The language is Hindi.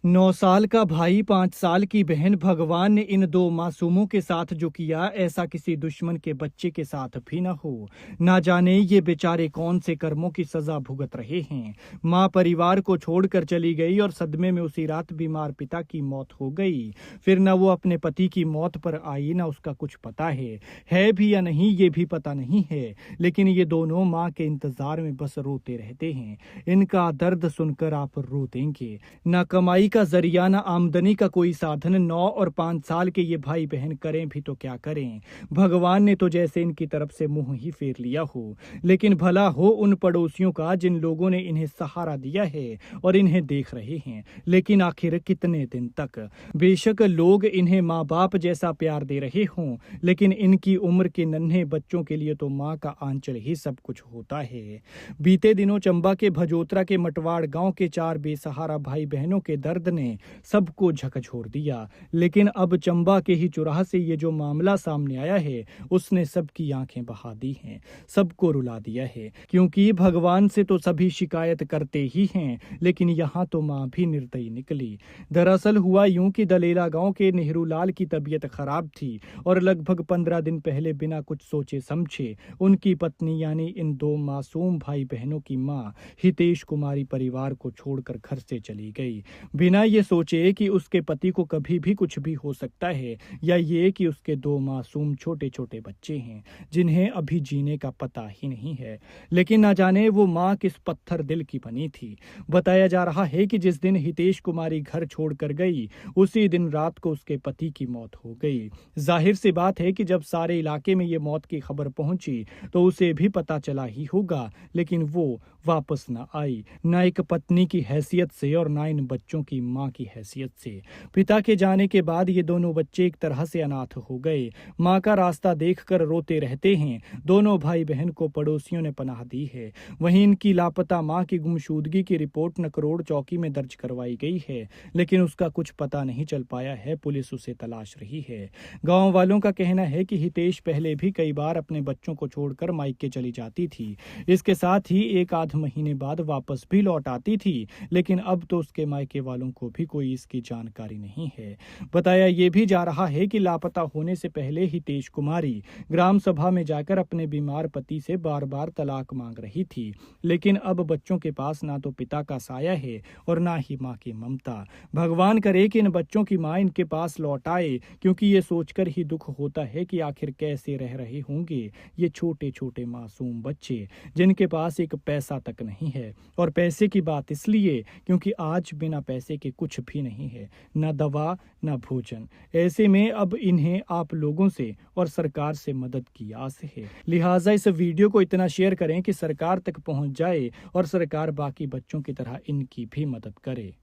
9 साल का भाई 5 साल की बहन, भगवान ने इन दो मासूमों के साथ जो किया ऐसा किसी दुश्मन के बच्चे के साथ भी न हो। ना जाने ये बेचारे कौन से कर्मों की सजा भुगत रहे हैं। माँ परिवार को छोड़कर चली गई और सदमे में उसी रात बीमार पिता की मौत हो गई। फिर न वो अपने पति की मौत पर आई, न उसका कुछ पता है भी या नहीं ये भी पता नहीं है। लेकिन ये दोनों माँ के इंतजार में बस रोते रहते हैं। इनका दर्द सुनकर आप रो देंगे। ना कमाई का जरिया, ना आमदनी का कोई साधन, 9 और 5 साल के ये भाई बहन करें भी तो क्या करें। भगवान ने तो जैसे इनकी तरफ से मुंह ही फेर लिया हो। लेकिन भला हो उन पड़ोसियों का जिन लोगों ने इन्हें सहारा दिया है और इन्हें देख रहे हैं। लेकिन आखिर कितने दिन तक। बेशक लोग इन्हें माँ बाप जैसा प्यार दे रहे हों, लेकिन इनकी उम्र के नन्हे बच्चों के लिए तो माँ का आंचल ही सब कुछ होता है। बीते दिनों चंबा के भजोतरा के मटवाड़ गांव के 4 बेसहारा भाई बहनों के दर्द ने सबको झकझोर दिया। लेकिन अब चंबा के ही चुराह से ये जो मामला सामने आया है उसने सबकी आंखें बहा दी हैं, सबको रुला दिया है। क्योंकि भगवान से तो सभी शिकायत करते ही हैं, लेकिन यहाँ तो माँ भी निर्दयी निकली। दरअसल हुआ यूं कि दलेला गांव के नेहरू लाल की तबीयत खराब थी और लगभग 15 दिन पहले बिना कुछ सोचे समझे उनकी पत्नी यानी इन दो मासूम भाई बहनों की माँ हितेश कुमारी परिवार को छोड़कर घर से चली गई। बिना ये सोचे कि उसके पति को कभी भी कुछ भी हो सकता है, या ये कि उसके 2 मासूम छोटे छोटे बच्चे हैं जिन्हें अभी जीने का पता ही नहीं है। लेकिन ना जाने वो माँ किस पत्थर दिल की बनी थी। बताया जा रहा है कि जिस दिन हितेश कुमारी घर छोड़कर गई उसी दिन रात को उसके पति की मौत हो गई। जाहिर सी बात है कि जब सारे इलाके में ये मौत की खबर पहुंची तो उसे भी पता चला ही होगा, लेकिन वो वापस न आई, न एक पत्नी की हैसियत से और न इन बच्चों की माँ की हैसियत से। पिता के जाने के बाद ये दोनों बच्चे एक तरह से अनाथ हो गए। माँ का रास्ता देखकर रोते रहते हैं। दोनों भाई बहन को पड़ोसियों ने पनाह दी है। वहीं इनकी लापता माँ की गुमशुदगी की रिपोर्ट नकरोड़ चौकी में दर्ज करवाई गई है, लेकिन उसका कुछ पता नहीं चल पाया है। पुलिस उसे तलाश रही है। गांव वालों का कहना है कि हितेश पहले भी कई बार अपने बच्चों को छोड़कर मायके चली जाती थी। इसके साथ ही एक आध महीने बाद वापस भी लौट आती थी, लेकिन अब तो उसके मायके वालों को भी कोई इसकी जानकारी नहीं है। बताया ये भी जा रहा है कि लापता होने से पहले हितेश कुमारी ग्राम सभा में जाकर अपने बीमार पति से बार बार तलाक मांग रही थी। लेकिन अब बच्चों के पास ना तो पिता का साया है और ना ही माँ की ममता। भगवान करे कि इन बच्चों की माँ इनके पास लौट आए, क्योंकि ये सोचकर ही दुख होता है कि आखिर कैसे रह रहे होंगे ये छोटे छोटे मासूम बच्चे जिनके पास एक पैसा तक नहीं है। और पैसे की बात इसलिए क्योंकि आज बिना पैसे के कुछ भी नहीं है, न दवा न भोजन। ऐसे में अब इन्हें आप लोगों से और सरकार से मदद की आस है। लिहाजा इस वीडियो को इतना शेयर करें कि सरकार तक पहुंच जाए और सरकार बाकी बच्चों की तरह इनकी भी मदद करे।